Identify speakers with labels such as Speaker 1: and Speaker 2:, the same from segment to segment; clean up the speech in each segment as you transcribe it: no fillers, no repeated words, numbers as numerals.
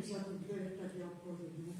Speaker 1: keď sa tu dve také odpovedú.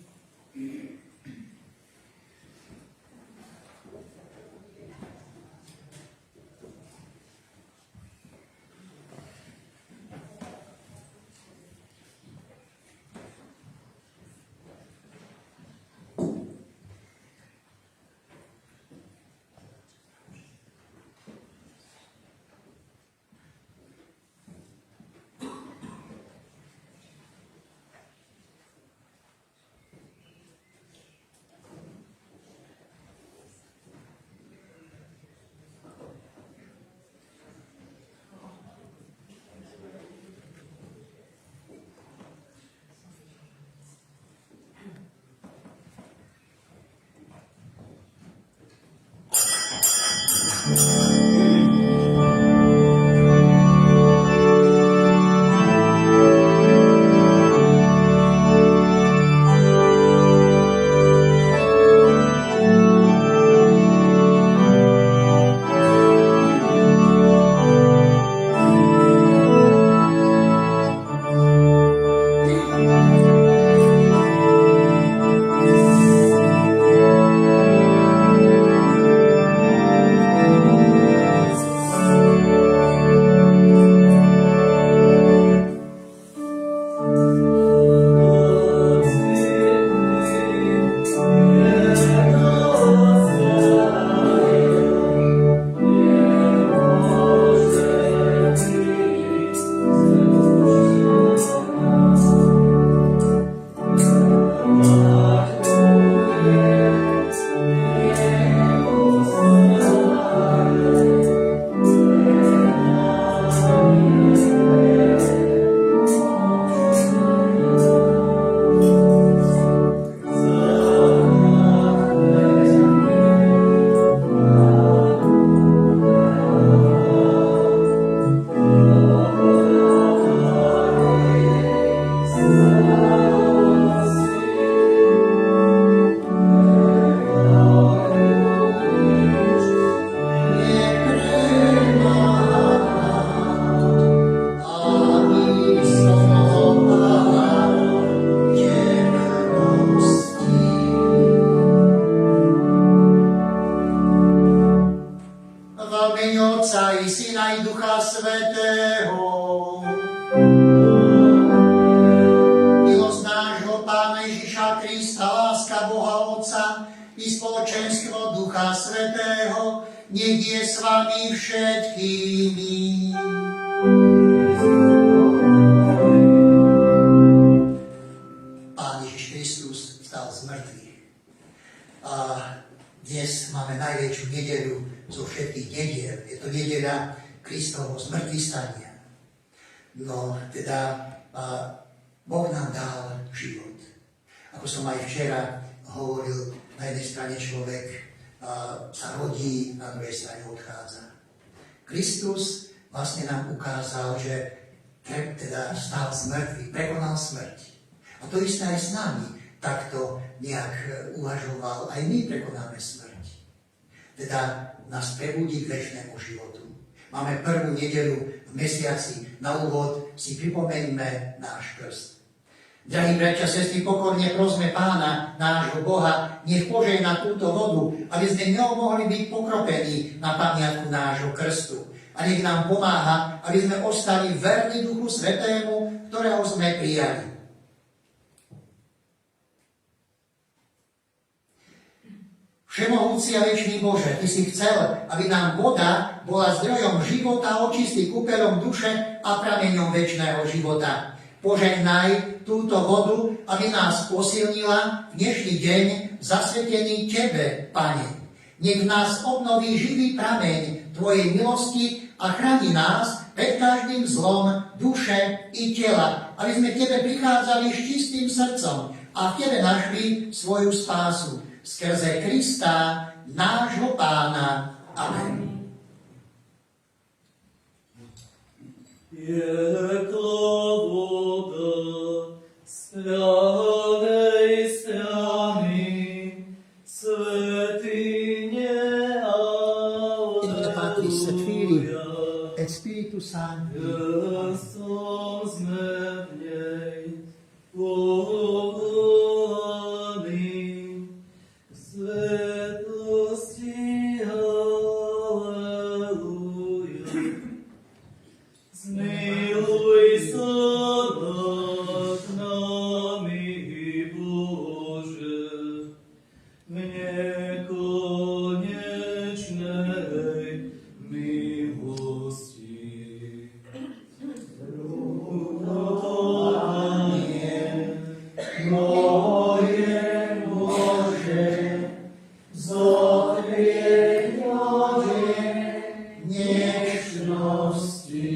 Speaker 2: No, teda Boh nám dal život. Ako som aj včera hovoril, na jednej strane človek sa rodí, na druhej strane odchádza. Kristus vlastne nám ukázal, že teda stál z mŕtvych, prekonal smrť. A to isté aj s nami takto nejak uvažoval. Aj my prekonáme smrť. Teda nás prebudí k večnému životu. Máme prvú nedeľu v mesiaci. Na úvod si pripomeňme náš krst. Drahí bratia, sestry, pokorne prosme Pána, nášho Boha, nech požehná túto vodu, aby sme ňou mohli byť pokropení na pamiatku nášho krstu. A nech nám pomáha, aby sme ostali verní Duchu Svätému, ktorého sme prijali. Všemohúci a večný Bože, Ty si chcel, aby nám voda bola zdrojom života, očistý kúpeľom duše a prameňom večného života. Požehnaj túto vodu, aby nás posilnila v dnešný deň zasvetený Tebe, Pane. Nech v nás obnoví živý prameň Tvojej milosti a chráni nás pred každým zlom duše i tela, aby sme k Tebe prichádzali s čistým srdcom a v Tebe našli svoju spásu. Skrze Krista, nášho Pána. Amen.
Speaker 3: Je to voda z pravej strany, svätyne,
Speaker 2: In Patris et Filii et Spiritus Sancti.
Speaker 3: som sme v nej, večnosti.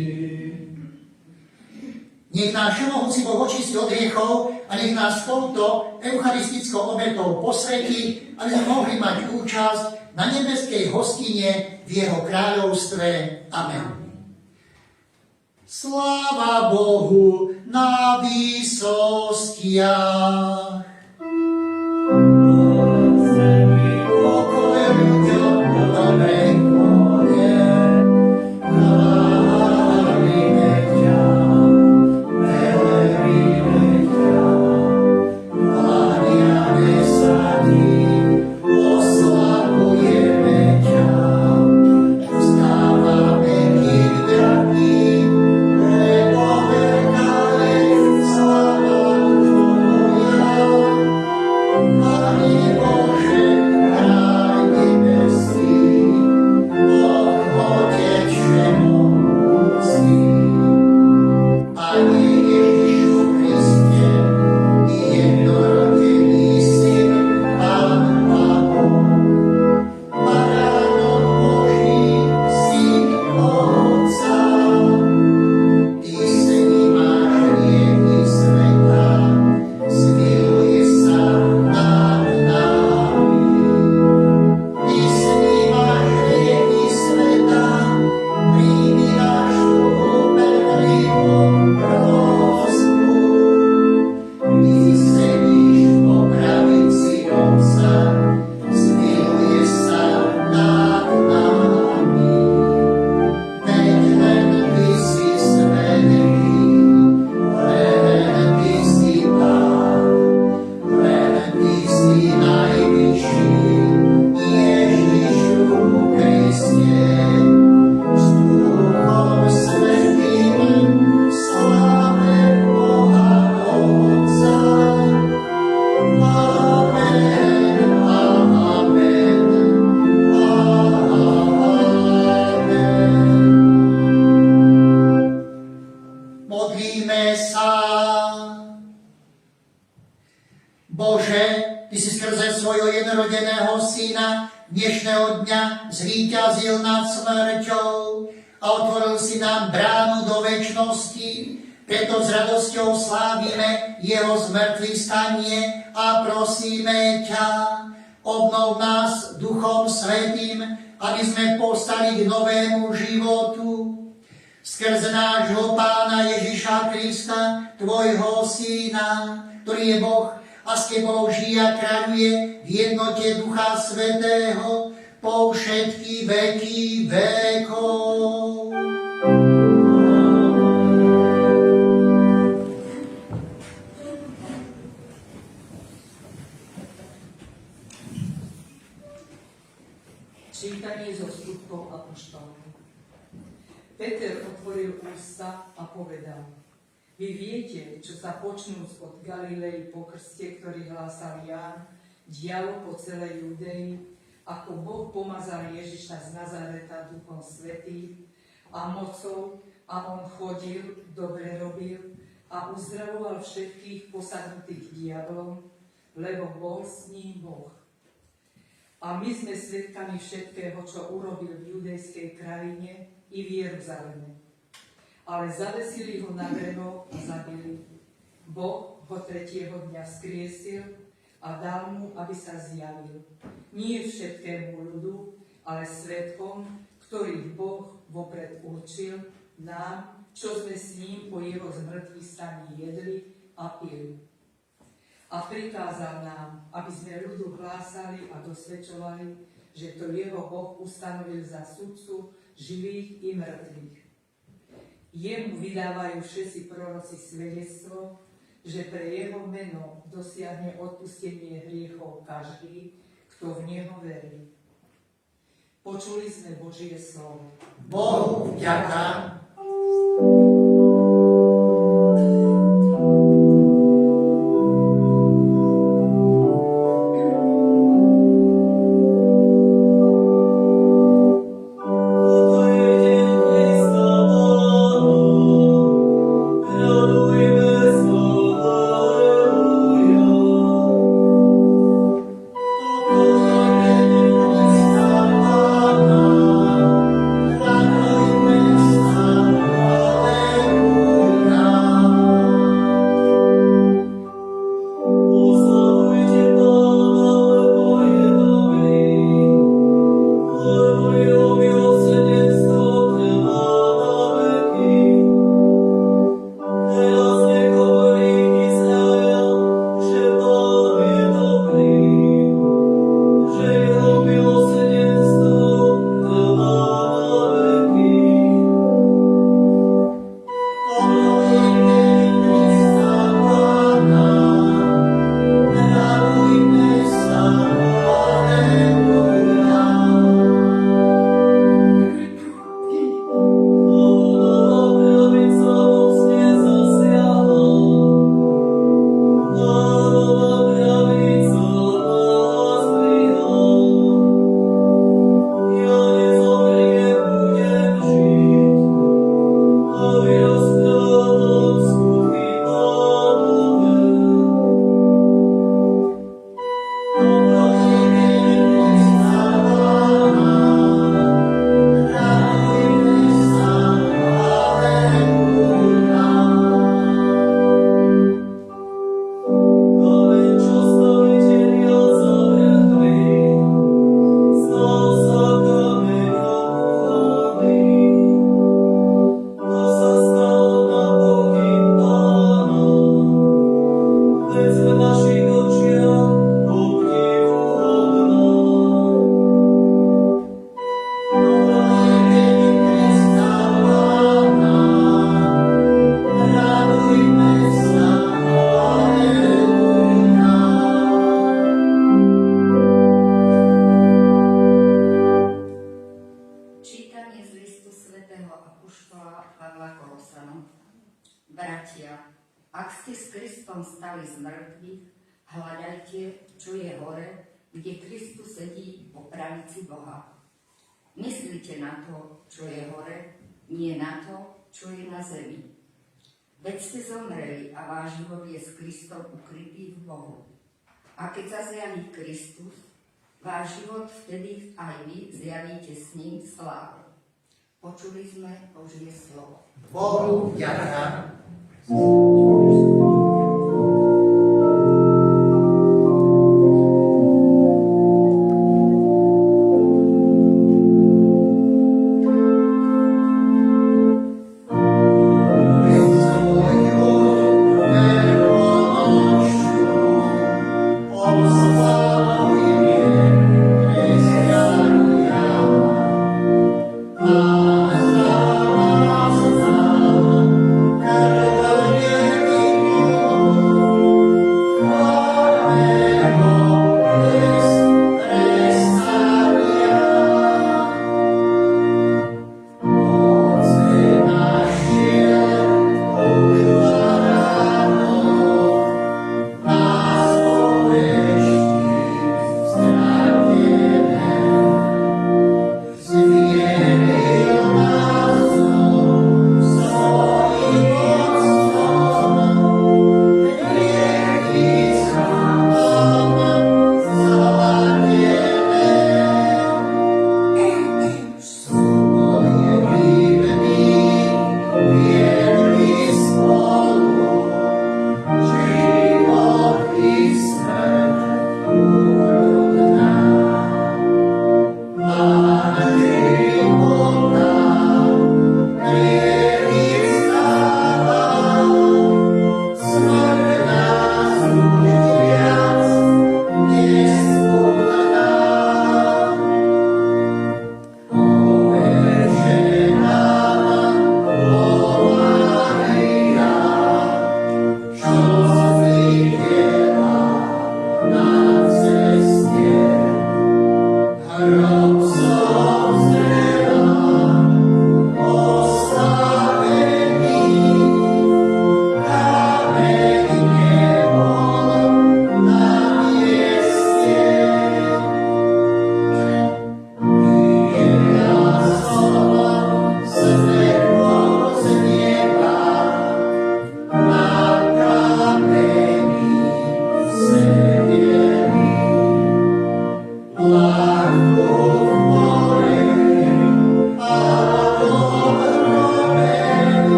Speaker 2: Nech nás všemohúci Boh očistí od hriechov a nech nás touto eucharistickou obetou posvätí, aby sme mohli mať účasť na nebeskej hostine v jeho kráľovstve. Amen. Sláva Bohu na výsostiach. Pokoj ľuďom na dobrej vôde. Chválime ťa, velebíme ťa, kláňame sa ti, oslavujeme ťa, vzdávame ti vďaky, lebo veľká je sláva tvoja. Pane Bože, kráľ nebeský, Boh Otec všemohúci, Pane Ježišu Kriste, jednorodený Syn, Pán Pavol, Baránok Boží, Syn Otca, Ty snímaš hriechy sveta, zmiluj sa nad nami. Ty snímaš hriechy sveta, príjmi našu úpenlivú prosbu. Ty sedíš po pravici Otca, zmiluj sa nad nami. Veď len Ty si svätý, len Ty si Pán, len Ty si najvyšší, Ježišu Kriste. S Duchom Svätým sláve Boha Otca. Amen, amen, amen. Modlíme sa. Bože, Ty si skrze svojho jednorodeného Syna dnešného dňa zvíťazil nad smrťou a otvoril si nám bránu do večnosti. Preto s radosťou slávime jeho zmrtvých stanie a prosíme ťa, obnov nás Duchom Svätým, aby sme povstali k novému životu. Skrze nášho Pána Ježiša Krista, Tvojho Syna, ktorý je Boh a s Tebou žije a kráľuje v jednote Ducha Svätého po všetky veky vekov.
Speaker 1: Čítanie zo skutkov apoštolov. Peter otvoril ústa a povedal: Vy viete, čo sa počnúc od Galilei po krste, ktorý hlásal Ján, dialo po celej Judei, ako Boh pomazal Ježiša z Nazareta Duchom Svätým a mocou, a on chodil, dobre robil a uzdravoval všetkých posadnutých diablom, lebo bol s ním Boh. A my sme svedkami všetkého, čo urobil v judejskej krajine i v Jeruzaleme. Ale zavesili ho na drevo a zabili. Boh ho tretieho dňa vzkriesil a dal mu, aby sa zjavil. Nie všetkému ľudu, ale svedkom, ktorých Boh vopred určil, nám, čo sme s ním po jeho zmrtvých staní jedli a pili. A prikázal nám, aby sme ľudu hlásali a dosvedčovali, že to jeho Boh ustanovil za sudcu živých i mŕtvych. Jemu vydávajú všetci proroci svedectvo, že pre jeho meno dosiahne odpustenie hriechov každý, kto v neho verí. Počuli sme Božie slovo.
Speaker 2: Bohu vďaka.
Speaker 3: Amen.
Speaker 4: apoštola Pavla Kolosanom. Bratia, ak ste s Kristom stali z mŕtvych, hľadajte, čo je hore, kde Kristus sedí po pravici Boha. Myslite na to, čo je hore, nie na to, čo je na zemi. Veď ste zomreli a váš život je s Kristom ukrytý v Bohu. A keď sa zjaví Kristus, váš život vtedy aj vy zjavíte s ním v sláve. Počuli sme Božie slovo.
Speaker 2: Bohu vďaka. Yeah.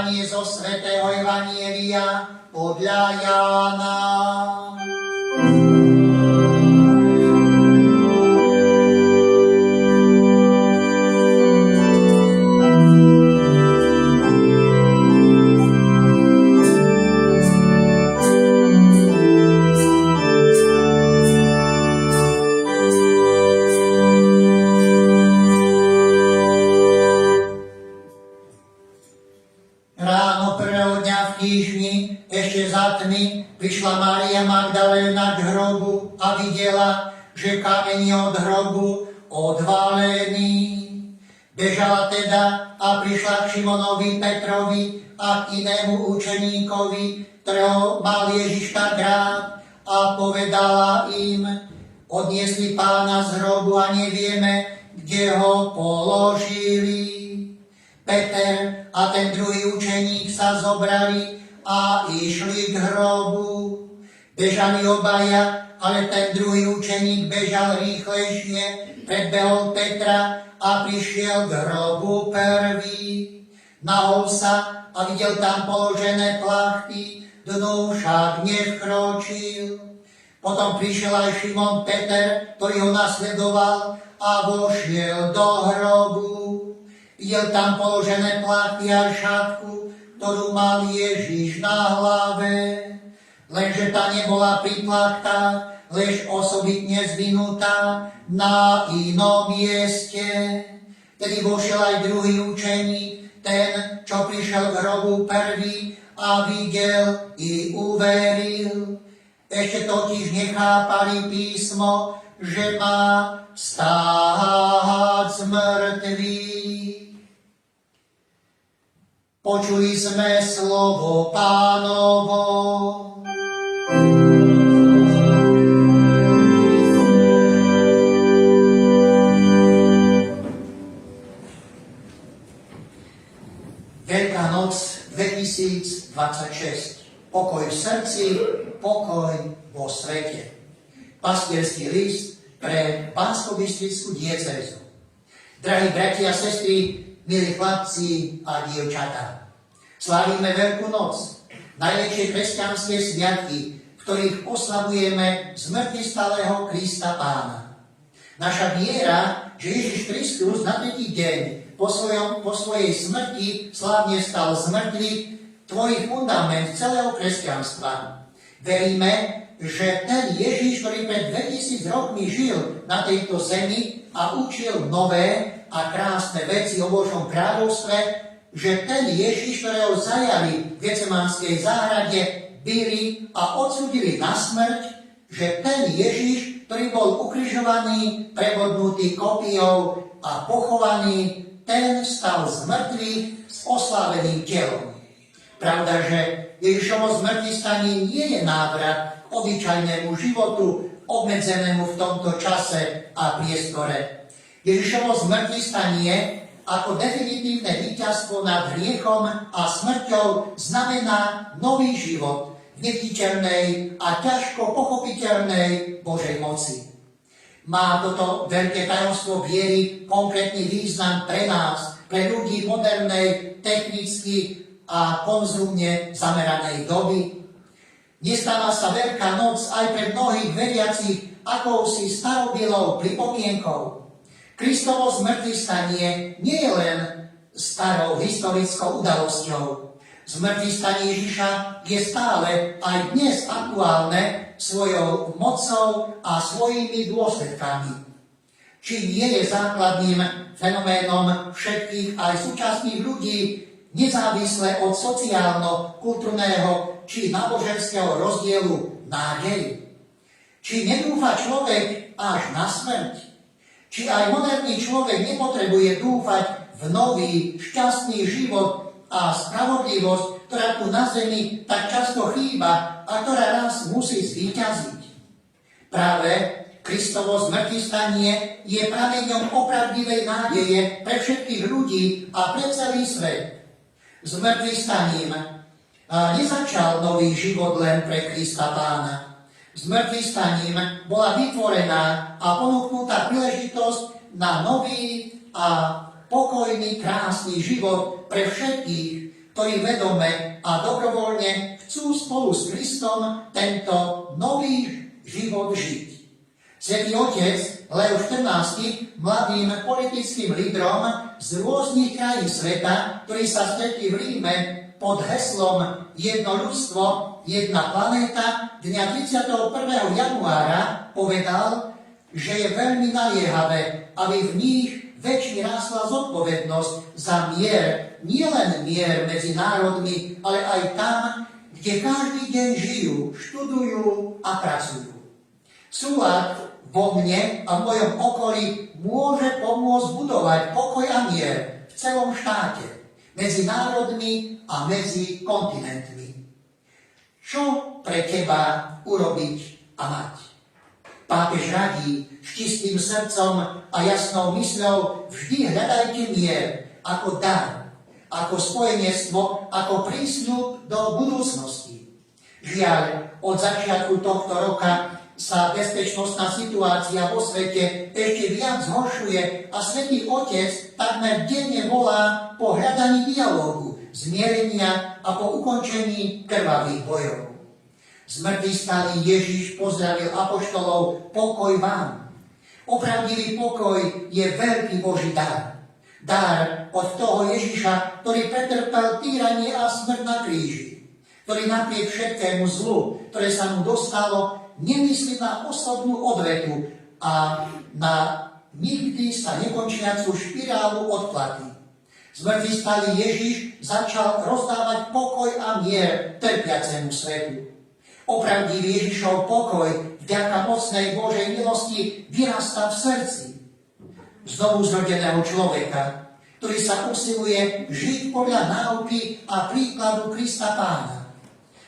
Speaker 2: Čítanie zo svätého Evanjelia podľa Jána. Prišla Mária Magdaléna k hrobu a videla, že kameň je od hrobu odvalený. Bežala teda a prišla k Šimonovi Petrovi a k inému učeníkovi, ktorého mal Ježiš tak rád, a povedala im: odniesli Pána z hrobu a nevieme, kde ho položili. Peter a ten druhý učeník sa zobrali a išli k hrobu. Bežali obaja, ale ten druhý učeník bežal rýchlejšie, predbehol Petra a prišiel k hrobu prvý. Nahol sa a videl tam položené plachty, dnu však nevkročil. Potom prišiel aj Šimon Peter, ktorý ho nasledoval, a vošiel do hrobu. Videl tam položené plachty a šatku, ktorú mal Ježiš na hlave, lenže tá nebola pri plachtách, lež osobitne zvinutá na inom mieste. Tedy vošiel aj druhý učeník, ten, čo prišiel k hrobu prvý, a videl i uveril. Ešte totiž nechápali písmo, že má vstáť z mŕtvych. Počuli sme slovo Pánovo. Veľká noc 2026. Pokoj v srdci, pokoj vo svete. Pastierský list pre Banskobystrickú diecézu. Drahí bratia a sestry, milí chlapci a dievčatá, slávime Veľkú noc, najväčšie kresťanské sviatky, v ktorých oslavujeme zmŕtvychvstalého Krista Pána. Naša viera, že Ježiš Kristus na tretí deň po svojej smrti slávne stal z mŕtvych, tvorí fundament celého kresťanstva. Veríme, že ten Ježiš, ktorý pred 2000 rokmi žil na tejto zemi a učil nové a krásne veci o Božom kráľovstve, že ten Ježiš, ktorého zajali v Getsemanskej záhrade, bili a odsúdili na smrť, že ten Ježiš, ktorý bol ukrižovaný, prebodnutý kopijou a pochovaný, ten stal z mŕtvych s osláveným telom. Pravda, že Ježišovo zmŕtvychvstanie nie je návrat k obyčajnému životu, obmedzenému v tomto čase a priestore. Ježišovo zmŕtvychvstanie ako definitívne víťazstvo nad hriechom a smrťou znamená nový život v neviditeľnej a ťažko pochopiteľnej Božej moci. Má toto veľké tajomstvo viery konkrétny význam pre nás, pre ľudí modernej, technicky a konzumne zameranej doby. Nestáva sa Veľká noc aj pre mnohých veriacich akousi starobilou pripomienkou. Kristovo zmŕtvychvstanie nie je len starou historickou udalosťou. Zmŕtvychvstanie Ježiša je stále aj dnes aktuálne svojou mocou a svojimi dôsledkami. Či nie je základným fenoménom všetkých aj súčasných ľudí, nezávisle od sociálno-kultúrneho či náboženského rozdielu nádej? Či nedúfa človek až na smrť? Či aj moderný človek nepotrebuje dúfať v nový, šťastný život a spravodlivosť, ktorá tu na zemi tak často chýba a ktorá raz musí zvíťaziť? Práve Kristovo zmŕtvychvstanie je prameňom opravdivej nádeje pre všetkých ľudí a pre celý svet. Zmŕtvychvstaním nezačal nový život len pre Krista Pána. Zmŕtvychvstaním bola vytvorená a ponúknutá príležitosť na nový a pokojný, krásny život pre všetkých, ktorí vedome a dobrovoľne chcú spolu s Kristom tento nový život žiť. Svätý Otec Leo XIV mladým politickým lídrom z rôznych krajín sveta, ktorí sa stretli v Ríme pod heslom Jedno ľudstvo, jedna planéta dňa 31. januára povedal, že je veľmi naliehavé, aby v nich väčšine rásla zodpovednosť za mier, nielen mier medzi národmi, ale aj tam, kde každý deň žijú, študujú a pracujú. Súlad vo mne a v mojom okolí môže pomôcť budovať pokoj a mier v celom štáte, medzi národmi a medzi kontinentmi. Čo pre teba urobiť a mať? Pápež radí s čistým srdcom a jasnou mysľou vždy hľadajte mier ako dar, ako spojenectvo, ako prísľub do budúcnosti. Žiaľ, od začiatku tohto roka sa bezpečnostná situácia vo svete ešte viac zhoršuje a Svätý Otec takmer denne volá po hľadaní dialógu, zmierenia a po ukončení krvavých bojov. Zmŕtvychvstalý Ježiš pozdravil apoštolov: pokoj vám. Opravdivý pokoj je veľký Boží dar. Dar od toho Ježiša, ktorý pretrpel týranie a smrť na kríži, ktorý napriek všetkému zlu, ktoré sa mu dostalo, nemyslí na osobnú odvetu a na nikdy sa nekončiacu špirálu odplaty. Zmŕtvychvstalý Ježiš začal rozdávať pokoj a mier trpiacemu svetu. Opravdivý Ježišov pokoj vďaka mocnej Božej milosti vyrastá v srdci znovu zrodeného človeka, ktorý sa usiluje žiť podľa náuky a príkladu Krista Pána.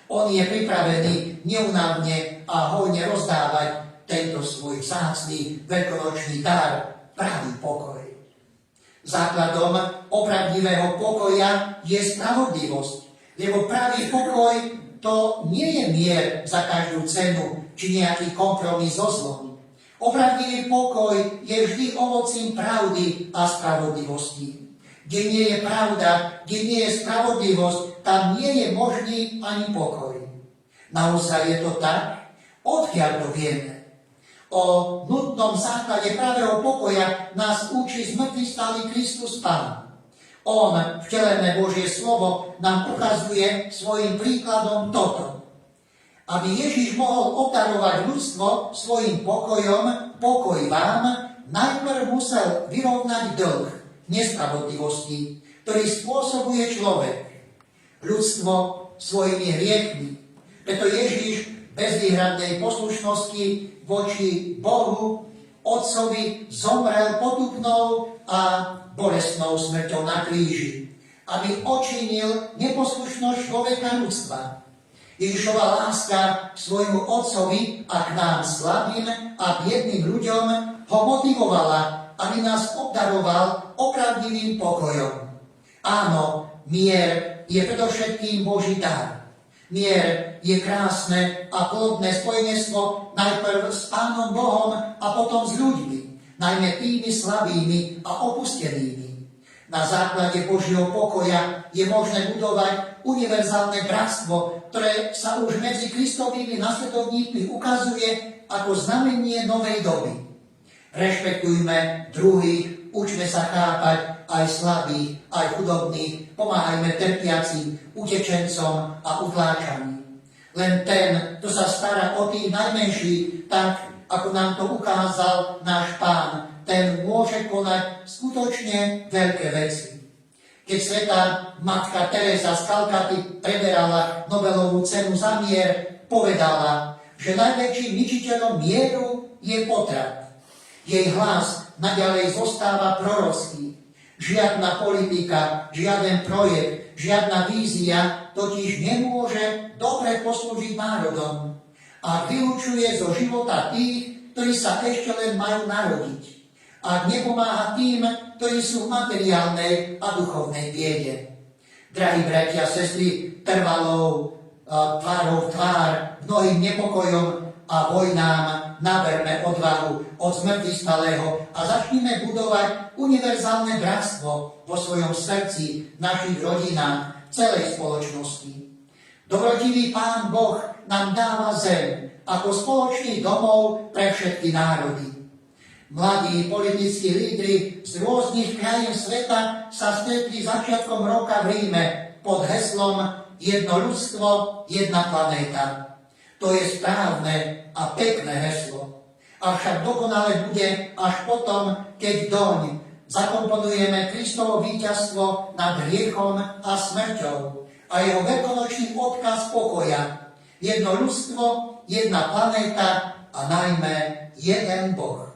Speaker 2: On je pripravený neunavne a hojne rozdávať tento svoj vzácny veľkonočný dar, pravý pokoj. Základom opravdivého pokoja je spravodlivosť, lebo pravý pokoj to nie je mier za každú cenu, či nejaký kompromis so zlom. Opravdivý pokoj je vždy ovocím pravdy a spravodlivosti. Kde nie je pravda, kde nie je spravodlivosť, tam nie je možný ani pokoj. Naozaj je to tak? Odkiaľ to vieme? O nutnom základe pravého pokoja nás učí zmŕtvychvstalý Kristus Pán. On, vtelené Božie slovo, nám ukazuje svojim príkladom toto. Aby Ježiš mohol obdarovať ľudstvo svojim pokojom, pokoj vám, najprv musel vyrovnať dlh nespravodlivosti, ktorý spôsobuje človek. Ľudstvo svojimi hriechmi. Preto Ježiš bez výhradnej poslušnosti voči Bohu, Otcovi, zomrel potupnou a bolestnou smrťou na kríži, aby odčinil neposlušnosť človeka ľudstva. Ježišova láska k svojmu Otcovi a k nám slabým a biedným ľuďom ho motivovala, aby nás obdaroval opravdivým pokojom. Áno, mier je predovšetkým Boží dar. Mier je krásne a plodné spojenectvo najprv s Pánom Bohom a potom s ľuďmi, najmä tými slabými a opustenými. Na základe Božieho pokoja je možné budovať univerzálne bratstvo, ktoré sa už medzi Kristovými nasledovníkmi ukazuje ako znamenie novej doby. Rešpektujme druhých, učme sa chápať aj slabých, aj chudobných, pomáhajme trpiacim, utečencom a utláčaním. Len ten, kto sa stará o tých najmenších, tak ako nám to ukázal náš Pán, ten môže konať skutočne veľké veci. Keď svätá matka Teresa z Kalkaty preberala Nobelovú cenu za mier, povedala, že najväčším ničiteľom mieru je potrat. Jej hlas naďalej zostáva prorocký. Žiadna politika, žiaden projekt, žiadna vízia totiž nemôže dobre poslúžiť národom a vylučuje zo života tých, ktorí sa ešte len majú narodiť. A nepomáha tým, ktorí sú v materiálnej a duchovnej biede. Drahí bratia a sestry, trvalou tvárou tvár mnohým nepokojom a vojnám naberme odvahu od zmŕtvychvstalého a začnime budovať univerzálne bratstvo vo svojom srdci, v našich rodinách, v celej spoločnosti. Dobrotivý Pán Boh nám dáva zem ako spoločný domov pre všetky národy. Mladí politickí lídri z rôznych krajín sveta sa stretli začiatkom roka v Ríme pod heslom Jedno ľudstvo, jedna planéta. To je správne a pekné heslo. Avšak dokonale bude až potom, keď doň zakomponujeme Kristovo víťazstvo nad hriechom a smrťou a jeho veľkonočný odkaz pokoja. Jedno ľudstvo, jedna planéta a najmä jeden Boh.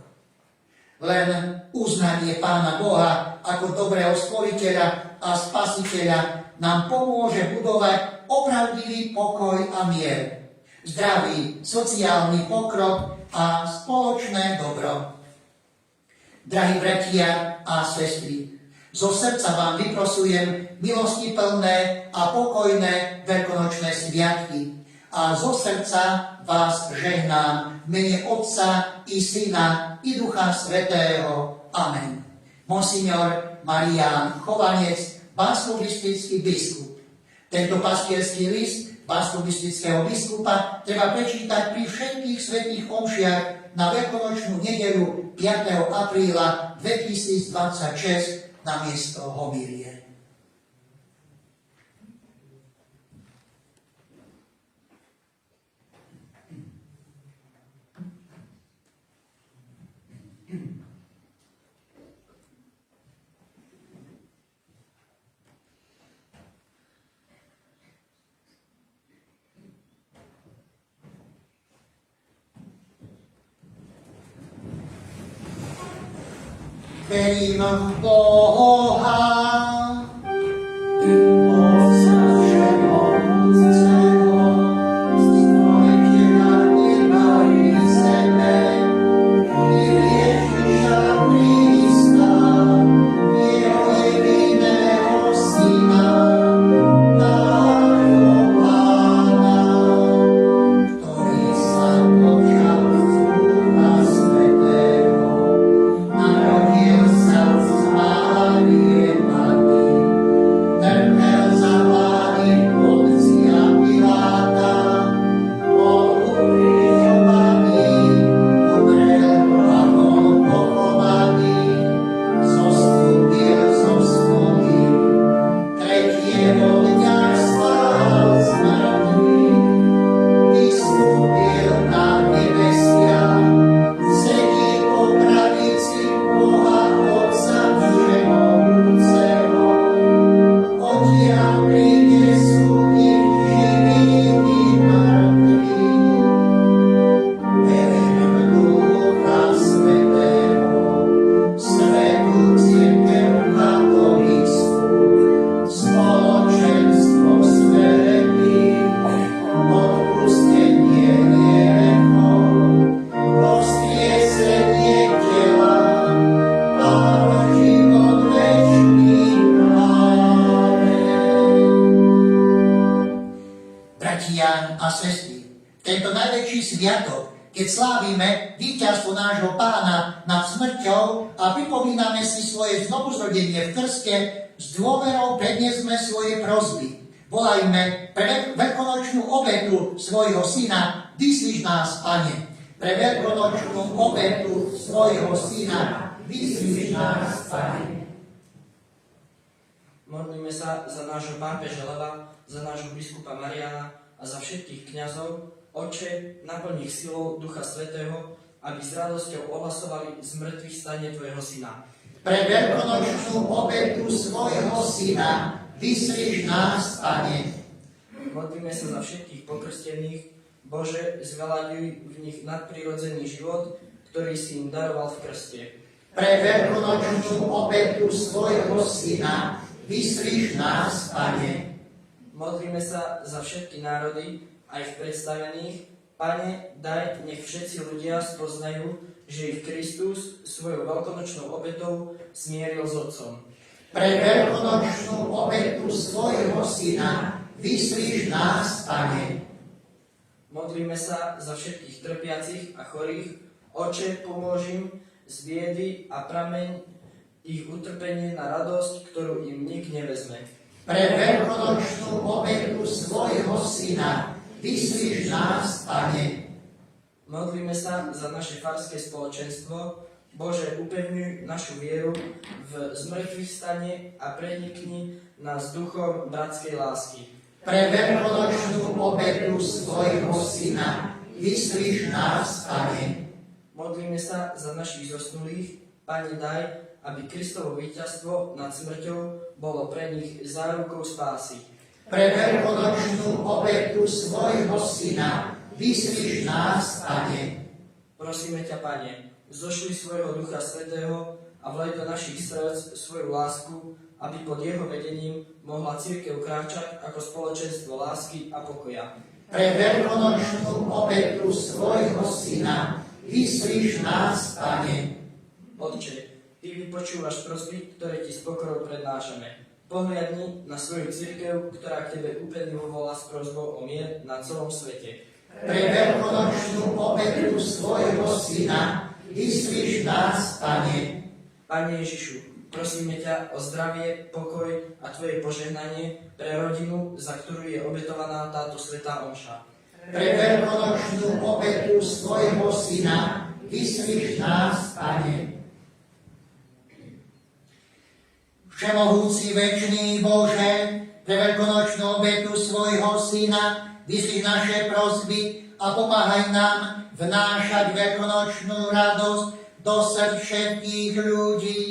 Speaker 2: Len uznanie Pána Boha ako dobrého stvoriteľa a spasiteľa nám pomôže budovať opravdivý pokoj a mier, zdravý sociálny pokrok a spoločné dobro. Drahí bratia a sestry, zo srdca vám vyprosujem milostiplné a pokojné veľkonočné sviatky a zo srdca vás žehnám v mene Otca i Syna i Ducha Svätého. Amen. Monsignor Marián Chovanec, banskobystrický biskup. Tento pastierský list banskobystrického biskupa treba prečítať pri všetkých svätých omšiach na veľkonočnú nedeľu 5. apríla 2026 na miesto homílie. Verím v Boha, Otca všemohúceho, stvoriteľa neba i zeme, i Ježiša Krista, jeho jediného Syna, nášho Pána, ktorý sa počal z Ducha Svätého, narodil sa z Márie Matky, trpel za vlády Poncia Piláta, bol ukrižovaný, umrel a bol pochovaný, zostúpil zo smúdy, tretieho dňa vstal z mŕtvych, vystúpil na nebesia, sedí po pravici Boha Otca všemohúceho, odtiaľ príde súdiť živých i mŕtvych. Verím v Ducha Svätého, svätú cirkev katolícku, spoločenstvo svätých, odpustenie hriechov, vzkriesenie tela a život večný. Amen. Bratia a sestry, tento najväčší sviatok, keď slávime víťazstvo nášho Pána nad smrťou a pripomíname si svoje znovuzrodenie v krste, s dôverou predniesme svoje prosby. Volajme pre veľkonočnú obetu svojho Syna, vyslíš nás, Pane. Pre veľkonočnú obetu svojho Syna, vyslíš nás, Pane.
Speaker 5: Modlíme sa za nášho pápeža Leva, za nášho biskupa Mariána a za všetkých kňazov. Oče, naplň ich silou Ducha Svätého, aby s radosťou ohlasovali zmrtvých stanie Tvojho Syna.
Speaker 2: Pre veľkonočnú obetu svojho Syna, vyslíš nás, Pane.
Speaker 5: Modlíme sa za všetkých pokrstených. Bože, zvelaďuj v nich nadprirodzený život, ktorý si im daroval v krste.
Speaker 2: Pre veľkonočnú obetu svojho Syna, vyslíš nás, Pane.
Speaker 5: Modlíme sa za všetky národy, aj v predstavených. Pane, daj, nech všetci ľudia spoznajú, že ich Kristus svojou veľkonočnou obetou smieril s Otcom.
Speaker 2: Pre veľkonočnú obetu svojho Syna, vyslíš nás, Pane.
Speaker 5: Modlíme sa za všetkých trpiacich a chorých. Oče, pomôž im z biedy a prameň ich utrpenie na radosť, ktorú im nik nevezme.
Speaker 2: Pre veľkonočnú obetu svojho Syna vyslíš nás, Pane.
Speaker 5: Modlíme sa za naše farské spoločenstvo. Bože, upevňuj našu vieru v zmrtvých stane a prenikni nás duchom bratskej lásky.
Speaker 2: Pre veľkonočnú obetu svojho Syna vyslíš nás, Pane.
Speaker 5: Modlíme sa za našich zosnulých. Pane, daj, aby Kristovo víťazstvo nad smrťou bolo pre nich zárukou spásy.
Speaker 2: Pre veľkonočnú obetu svojho Syna vyslíš nás, Pane.
Speaker 5: Prosíme ťa, Pane, zošli svojho Ducha Svätého a vlej do našich srdc svoju lásku, aby pod jeho vedením mohla cirkev kráčať ako spoločenstvo lásky a pokoja.
Speaker 2: Pre veľkonočnú obetu svojho Syna vyslíš nás, Pane.
Speaker 5: Otče, Ty vypočúvaš prosby, ktoré Ti s pokorou prednášame. Pohľadni na svoju cirkev, ktorá k Tebe úprimne volá s prosbou o mier na celom svete.
Speaker 2: Pre veľkonočnú obetu svojho Syna vyslíš nás, Pane.
Speaker 5: Pane Ježišu, prosíme ťa o zdravie, pokoj a Tvoje požehnanie pre rodinu, za ktorú je obetovaná táto svätá omša.
Speaker 2: Pre veľkonočnú obetu svojho Syna vyslíš nás, Pane. Všemohúci večný Bože, pre veľkonočnú obetu svojho Syna vyslíš naše prosby a pomáhaj nám vnášať veľkonočnú radosť do srdc všetkých ľudí.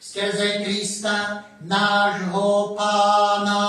Speaker 2: Skrze Krista, nášho Pána.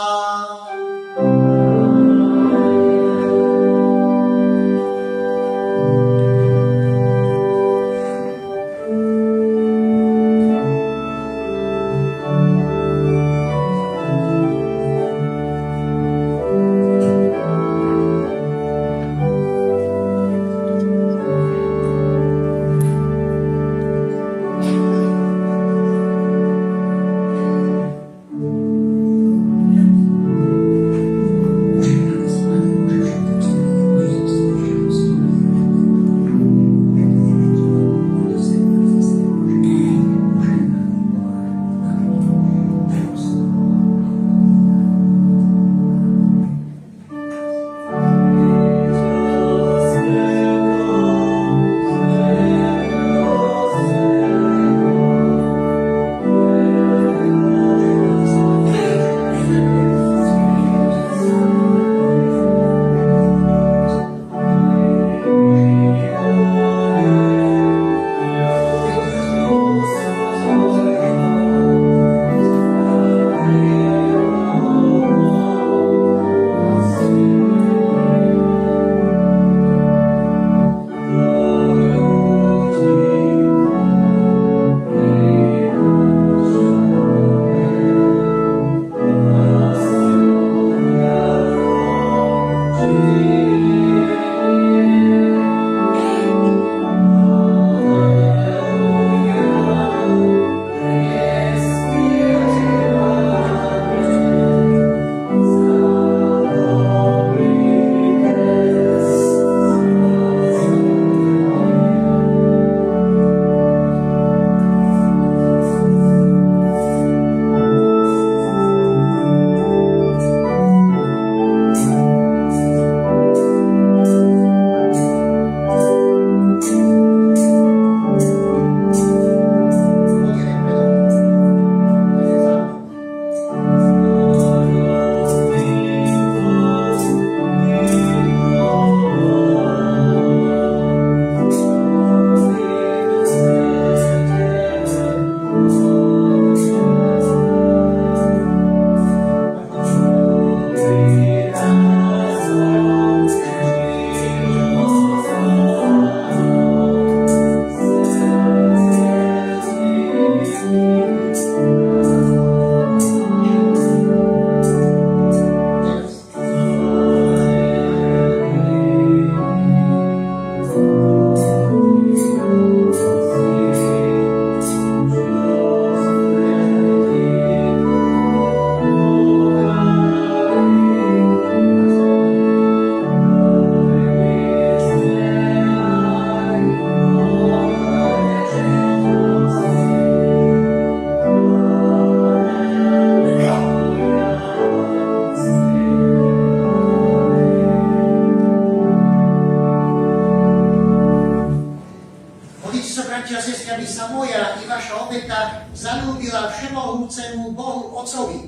Speaker 2: všemohúcemu Bohu Otcovi.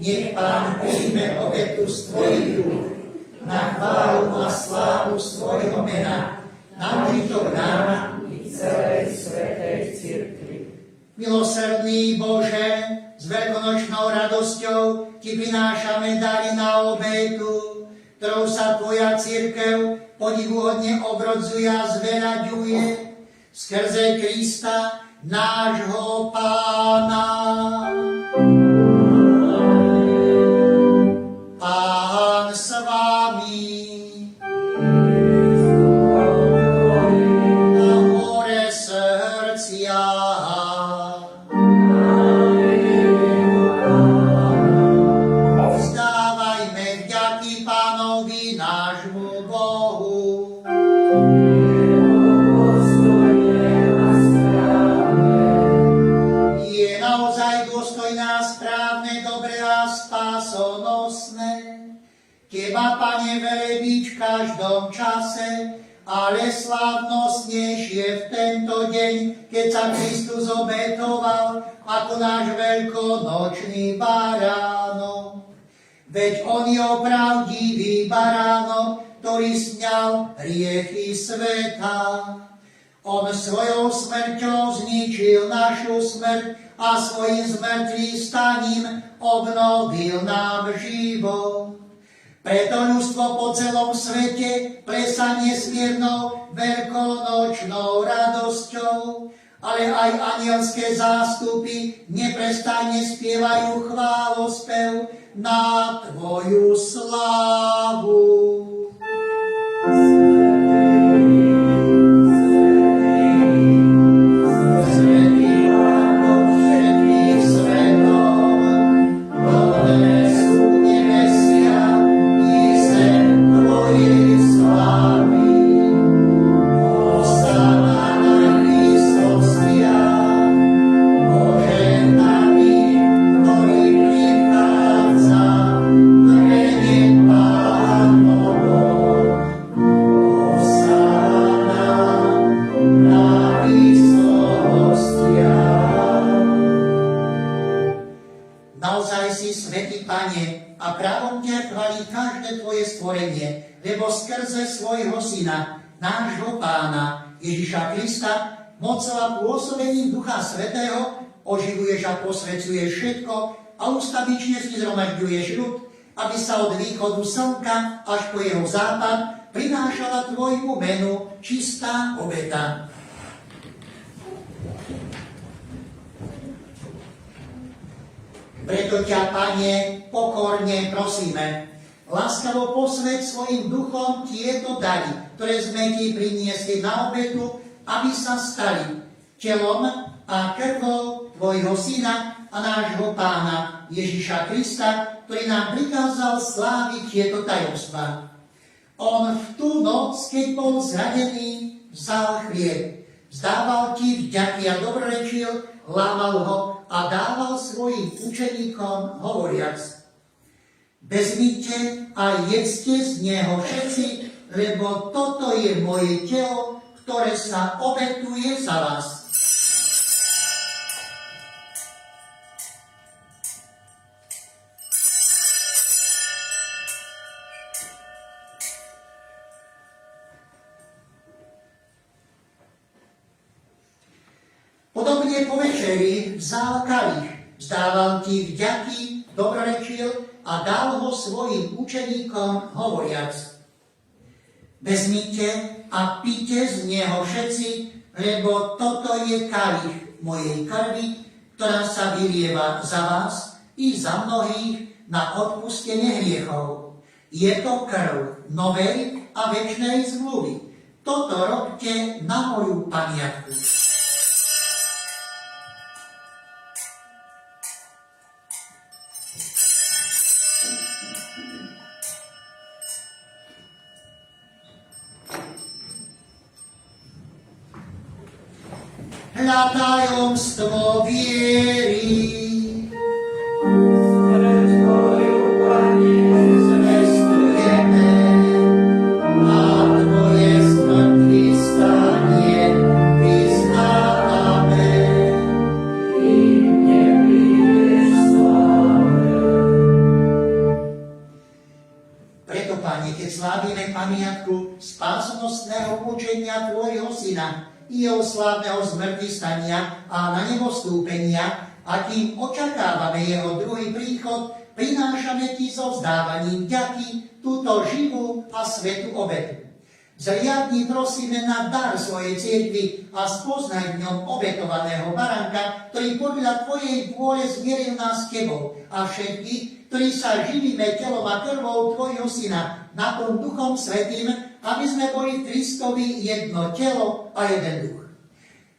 Speaker 2: Nech Pán príjme obetu z tvojich rúk, na chválu a slávu svojho mena, na užitok nám i celej svätej cirkvi. Milosrdný Bože, s veľkonočnou radosťou ti prinášame dary na obetu, ktorou sa tvoja cirkev podivuhodne obrodzuje a zveraďuje skrze Krista, nášho Pána. Pán s vami. A hore srdcia. Vzdávajme vďaky Pánovi nášmu Bohu. Je naozaj dôstojné a správne, dobré a spásonosné Teba, Pane, velebiť v každom čase, ale slávnostnejšie v tento deň, keď sa Kristus obetoval ako náš veľkonočný baránok. Veď on je opravdivý baránok, ktorý sňal hriechy sveta. On svojou smrťou zničil našu smrť a svojim zmrtvým staním obnovil nám život. Preto ľudstvo po celom svete plesá nesmiernou veľkonočnou radosťou, ale aj anielské zástupy neprestajne spievajú chválospev na tvoju slávu. Naozaj si svätý, Pane, a právom ťa chváli každé tvoje stvorenie, lebo skrze svojho Syna, nášho Pána, Ježiša Krista, mocou a pôsobením Ducha Svätého oživuješ a posvecuješ všetko a ustavične si zhromažďuješ ľud, aby sa od východu slnka až po jeho západ prinášala tvojmu menu čistá obeta. Preto ťa, Pane, pokorne prosíme, láskavo posväť svojim duchom tieto dary, ktoré sme ti priniesli na obetu, aby sa stali telom a krvou tvojho Syna a nášho Pána Ježiša Krista, ktorý nám prikázal sláviť tieto tajomstvá. On v tú noc, keď bol zradený, vzal chlieb, vzdával ti vďaky a dobrorečil, lámal ho a dával svojim učeníkom hovoriac: Vezmite a jedzte z neho všetci, lebo toto je moje telo, ktoré sa obetuje za vás. Podobne po večeri vzal kalich, vzdával ti vďaky, dobrorečil a dal ho svojim učeníkom hovoriac: Vezmite a pite z neho všetci, lebo toto je kalich mojej krvi, ktorá sa vylieva za vás i za mnohých na odpustenie hriechov. Je to krv novej a večnej zmluvy. Toto robte na moju pamiatku. Hľa tajomstvo viery. Zvestujeme a tvoje smrtví stanie vyznávame. Kým neprídeš Preto, Pane, keď slávime pamiatku spásnostného učenia Tvojho Syna i jeho slávneho zmŕtvychvstania a na nebo vstúpenia, a kým očakávame jeho druhý príchod, prinášame Ti so vzdávaním vďaky túto živú a svätú obetu. Zriadni prosíme na dar svojej cirkvi a spoznaj v ňom obetovaného baránka, ktorý podľa Tvojej vôle zmieril nás s Tebou a všetkých, ktorí sa živíme telom a krvou Tvojho Syna, naplň Duchom Svätým, aby sme boli v Kristovi jedno telo a jeden duch.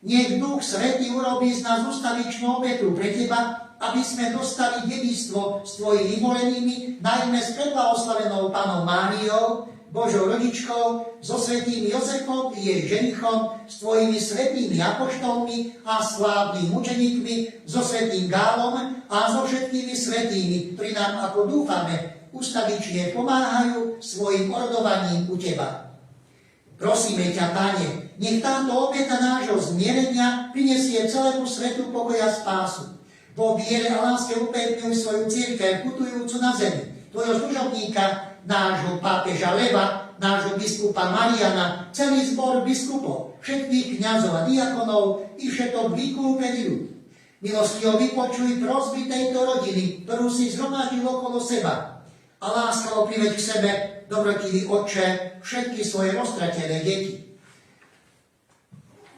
Speaker 2: Nech Duch Svätý urobí z nás ustavičnú obetu pre Teba, aby sme dostali dedičstvo s Tvojimi vyvolenými, najmä s preblahoslavenou Pannou Máriou, Božou rodičkou, so svätým Jozefom, jej ženichom, s Tvojimi svätými apoštolmi a slávnymi mučeníkmi, so svätým Gálom a so všetkými svätými, ktorí nám, ako dúfame, ustavične pomáhajú svojim orodovaním u Teba. Prosíme ťa, Pane, nech táto obeta nášho zmierenia prinesie celému svetu pokoj a spásu. Vo viere a láske upevňuj svoju cirkev putujúcu na zemi, Tvojho služobníka, nášho pápeža Leva, nášho biskupa Mariana, celý zbor biskupov, všetkých kňazov a diakonov i všetok vykúpený ľud. Milostivo vypočuj prosby tejto rodiny, ktorú si zhromaždil okolo seba. A láskavo priveď k sebe, dobrotivý Otče, všetky svoje roztratené deti.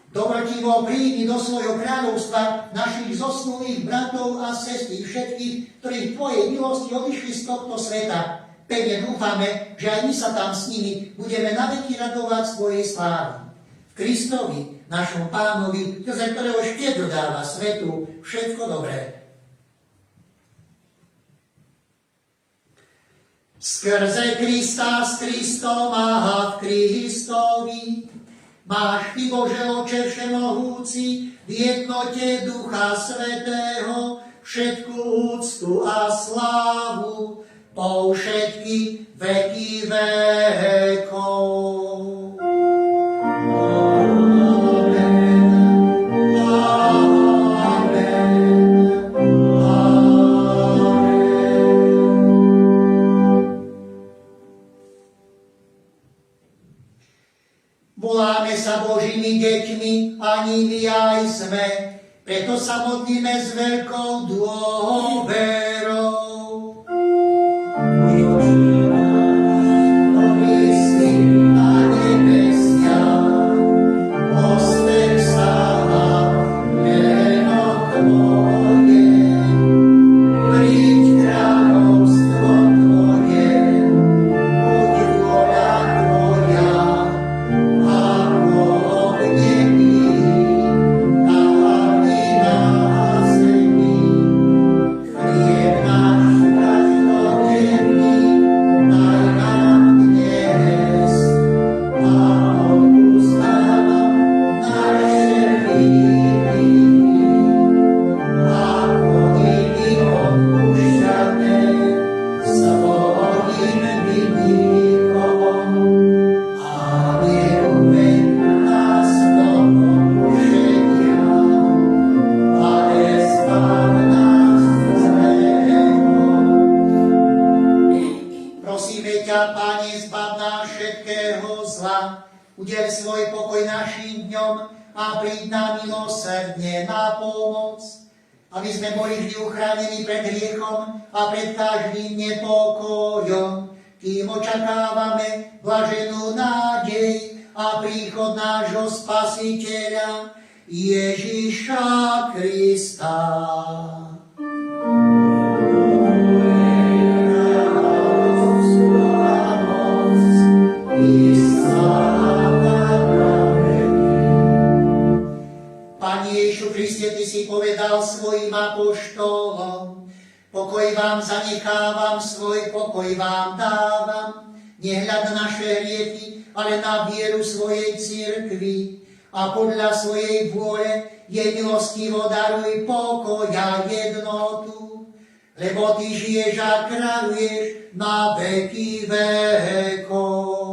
Speaker 2: Dobrotivo príjmi do svojho kráľovstva našich zosnulých bratov a sestry, všetkých, ktorí v Tvojej milosti odišli z tohto sveta. Pevne dúfame, že aj my sa tam s nimi budeme naveky radovať z Tvojej slávy. V Kristovi, našom Pánovi, skrze ktorého štedro dáva svetu všetko dobré. Skrze Krista, s Kristom a v Kristovi máš Ty, Bože Oče všemohúci, v jednote Ducha Svätého všetku úctu a slávu po všetky veky vekov. Amen. Amen. Voláme sa Božími deťmi a nimi aj sme, preto sa modlíme s veľkou dôverou. Udeľ svoj pokoj našim dňom a príď nám milosrdne na pomoc, aby sme boli vždy uchránení pred hriechom a pred každým nepokojom, kým očakávame blaženú nádej a príchod nášho Spasiteľa Ježiša Krista. Kriste, Ty si povedal svojim apoštolom, pokoj vám zanechávam, svoj pokoj vám dávam, nehľad na naše hriechy, ale na vieru svojej cirkvi a podľa svojej vôle jej milostivo daruj pokoj a jednotu, lebo Ty žiješ a kráľuješ na veky vekov.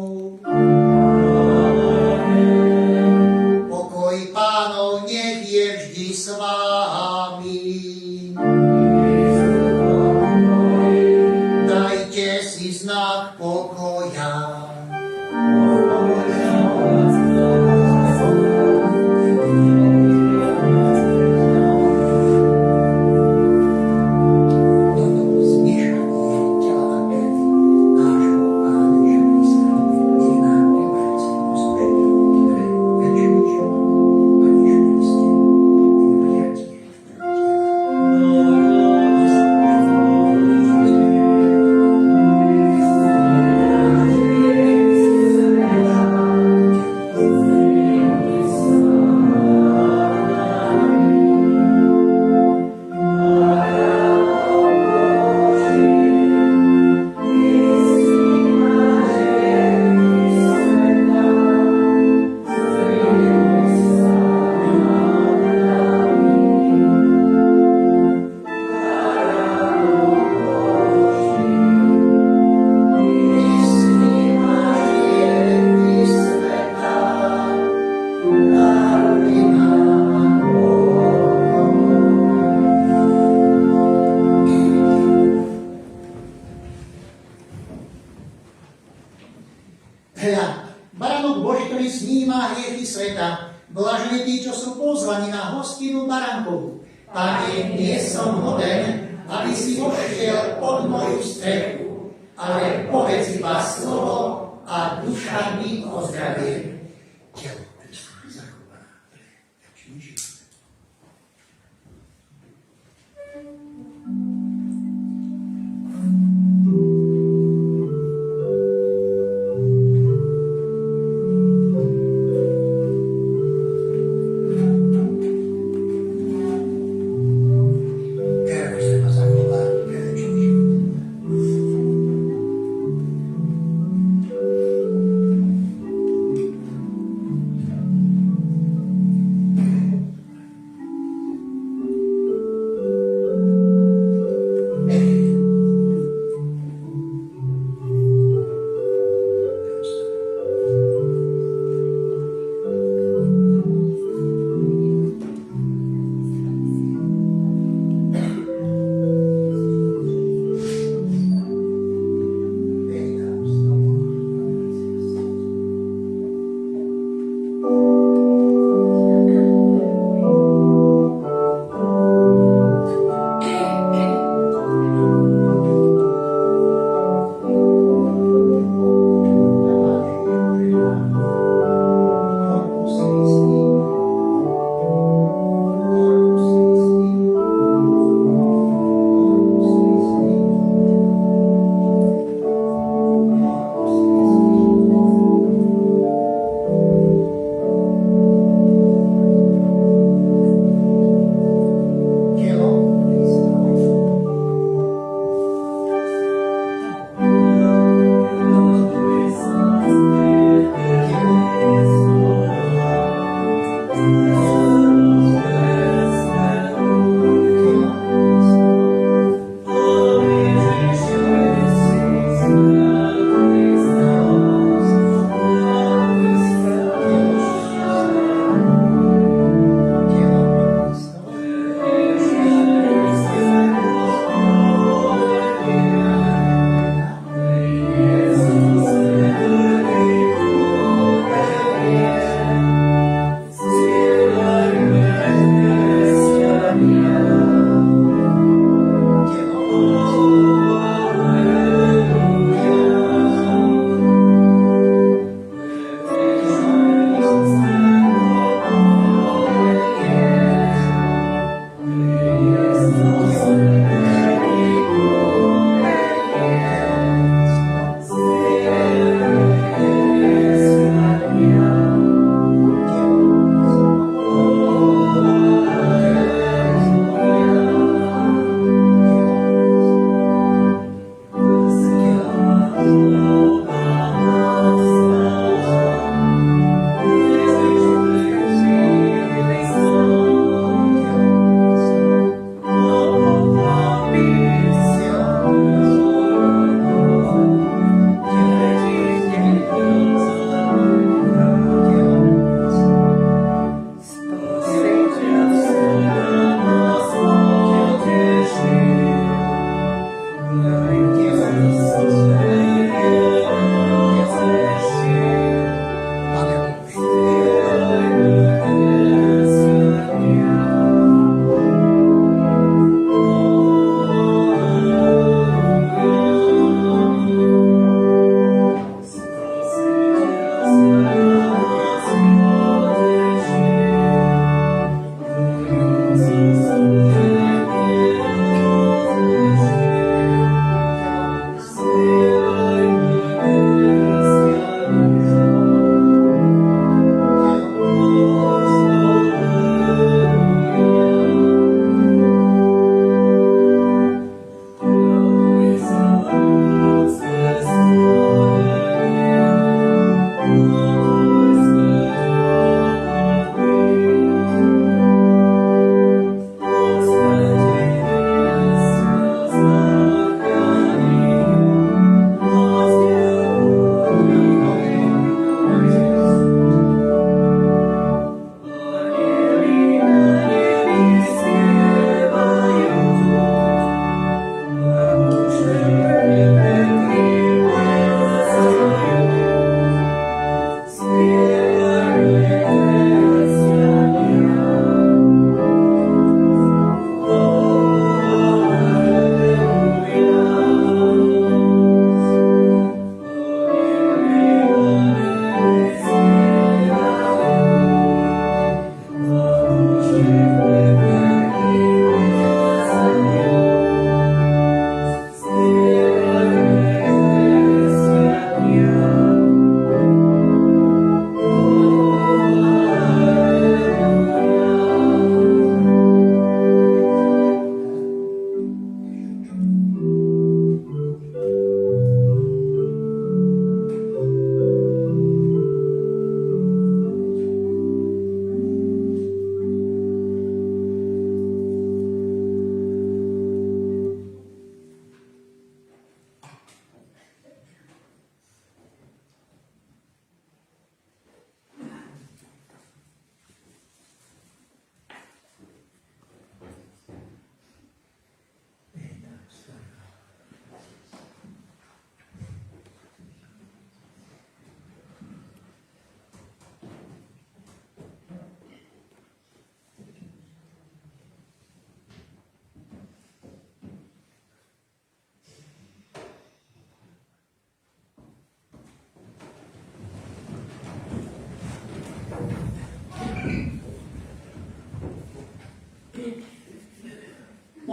Speaker 2: Pokoj Pánov nech je vždy s vámi. Dajte si znak pokoja. tvoja. Toto zmiešanie tela a krvi nášho Pána Ježiša Krista nech nám privrátí poslušne pre večný život. Pane Ježišu Kriste, prijatie tela. Hľa, baránok Boží, ktorý sníma hriechy sveta, blažení tí, čo sú pozvaní na hostinu baránkovú. Pane, nie som hoden, aby si vošiel pod moju strechu, ale povedz iba slovo a duša mi ozdravie. Telo Kristovi zachovaná pre večný život. Krv sa ma zachová pre večný život.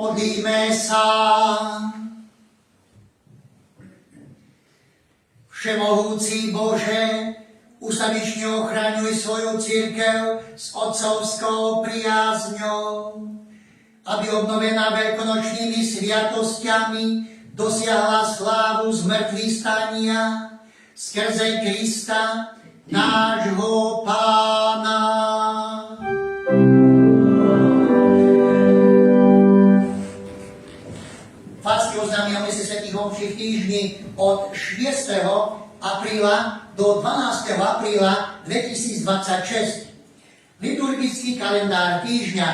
Speaker 2: Modlíme sa. Všemohúci Bože, ustavične ochraňuj svoju cirkev s otcovskou priazňou, aby obnovená veľkonočnými sviatosťami dosiahla slávu zmrtvých stania skrze Krista, nášho Pána. Farský oznámy o mese svätých omší v týždni od 6. apríla do 12. apríla 2026. Liturgický kalendár týždňa.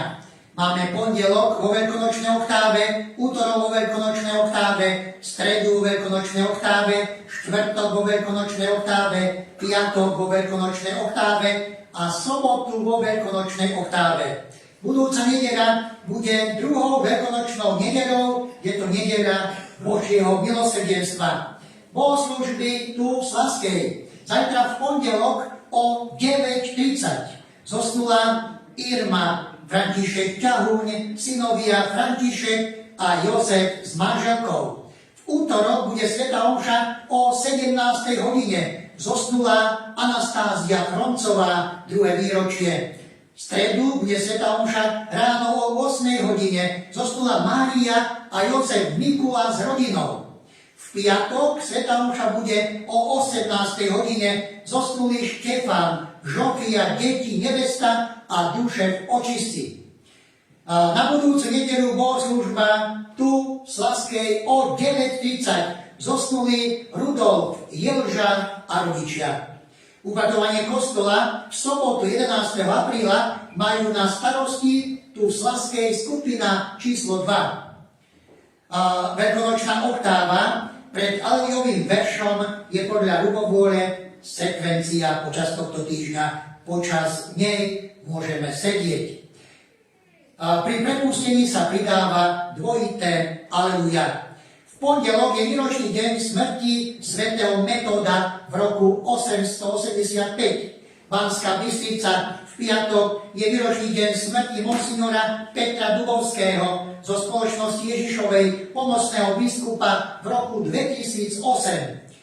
Speaker 2: Máme pondelok vo veľkonočnej oktáve, útorok vo veľkonočnej oktáve, stredu vo veľkonočnej oktáve, štvrtok vo veľkonočnej oktáve, piatok vo veľkonočnej oktáve a sobotu vo veľkonočnej oktáve. Budúca nedeľa bude druhou veľkonočnou nedeľou, je to nedeľa Božieho milosrdenstva. Bohoslužby tu v Slaskej. Zajtra v pondelok o 9:30 zosnula Irma František Ťahuň, synovia František a Jozef s manželkou. V útorok bude svätá omša o 17. hodine. Zosnula Anastázia Chroncová, 2. výročie. V stredu bude svätá omša ráno o 8. hodine. Zosnula Mária a Jozef Mikula s rodinou. V piatok svätá omša bude o 18. hodine. Zosnuli Štefán, Žofia, deti, nevesta a Dušev očistci. Na budúcu nedeľu bohoslužba tu v Slaskej o 9:30 zosnuli Rudolf, Jelža a rodičia. Upratovanie kostola v sobotu 11. apríla majú na starosti tu v Slaskej skupina číslo 2. Veľkonočná oktáva pred aleliovým veršom je podľa ľubovôle sekvencia počas tohto týždňa. Počas nej môžeme sedieť. Pri prepustení sa pridáva dvojité aleluja. V pondelok je výročný deň smrti svätého Metoda v roku 885. Banská Bystrica v piatok je výročný deň smrti monsignora Petra Dubovského zo spoločnosti Ježišovej pomocného biskupa v roku 2008.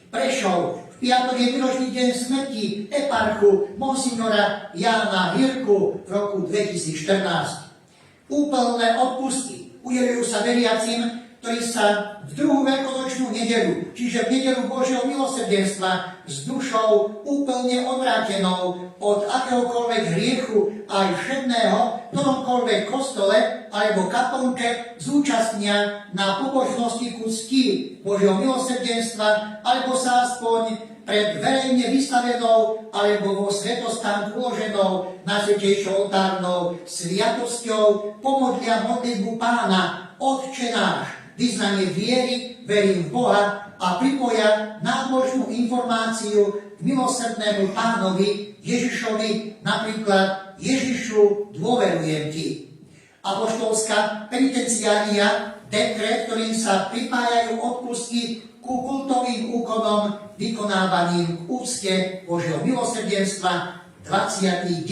Speaker 2: Prešov v piatok je výročný deň smrti eparchu monsignora Jána Hirku v roku 2014. Úplné odpustky udeľujú sa veriacim, ktorí sa v druhú veľkonočnú nedeľu, čiže v nedeľu Božieho milosrdenstva, s dušou úplne odvrátenou od akéhokoľvek hriechu aj všedného, v ktoromkoľvek kostole alebo kaplnke zúčastnia na pobožnosti ku cti Božieho milosrdenstva, alebo sa aspoň pred verejne vystavenou alebo vo svetostánku uloženou najsvätejšou oltárnou sviatosťou pomodlia modlitbu Pána, Otče náš, vyznanie viery, verím v Boha a pripoja nábožnú informáciu k milosrdnému Pánovi Ježišovi, napríklad Ježišu, dôverujem ti. Apoštolská penitenciária, dekret, ktorým sa pripájajú odpustky ku kultovým úkonom vykonávaným k úcte Božieho milosrdenstva 29.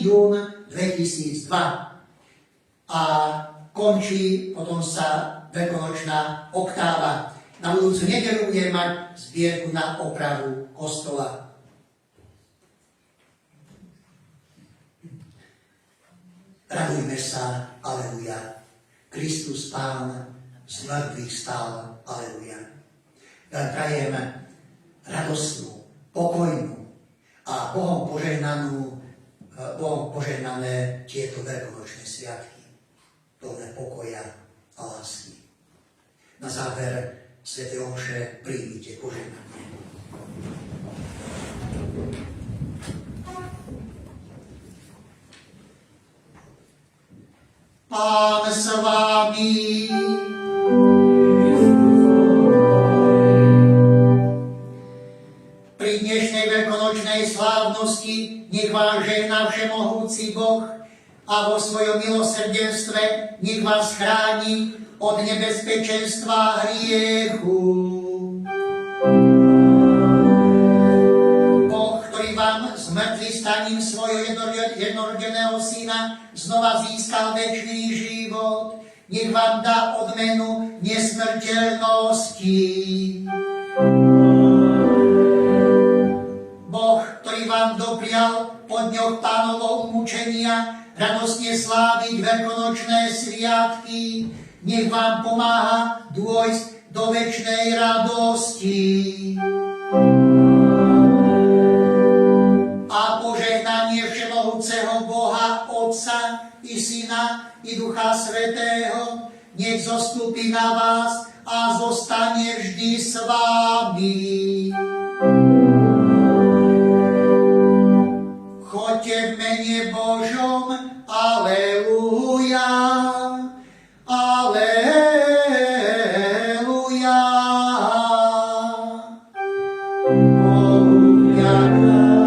Speaker 2: jún 2002. A končí potom sa veľkonočná oktáva. Na budúcu nedeľu bude mať zbierku na opravu kostola. Radujme sa, aleluja. Kristus Pán z mŕtvych stál, aleluja. Ja prajem radostnú, pokojnú a Bohom požehnané tieto veľkonočné sviatky, plné pokoja a lásky. Na záver svätej omše príjmite požehnanie. Pán s vámi. Pri dnešnej veľkonočnej slávnosti nech vás žehná všemohúci Boh a vo svojom milosrdenstve nech vás chráni od nebezpečenstva hriechu. Boh, ktorý vám z mŕtvych staním svojho jednorodeného syna znova získal večný život, nech vám dá odmenu nesmrteľnosti. Boh, ktorý vám doprial po dňoch Pánovho mučenia radosne sláviť veľkonočné sviatky, nech vám pomáha dôjsť do večnej radosti. A požehnanie všemohúceho Boha, Otca i Syna i Ducha Svätého, nech zostúpi na vás a zostane vždy s vámi. Choďte v mene Božom, aleluja, aleluja. Bohu ďakujem.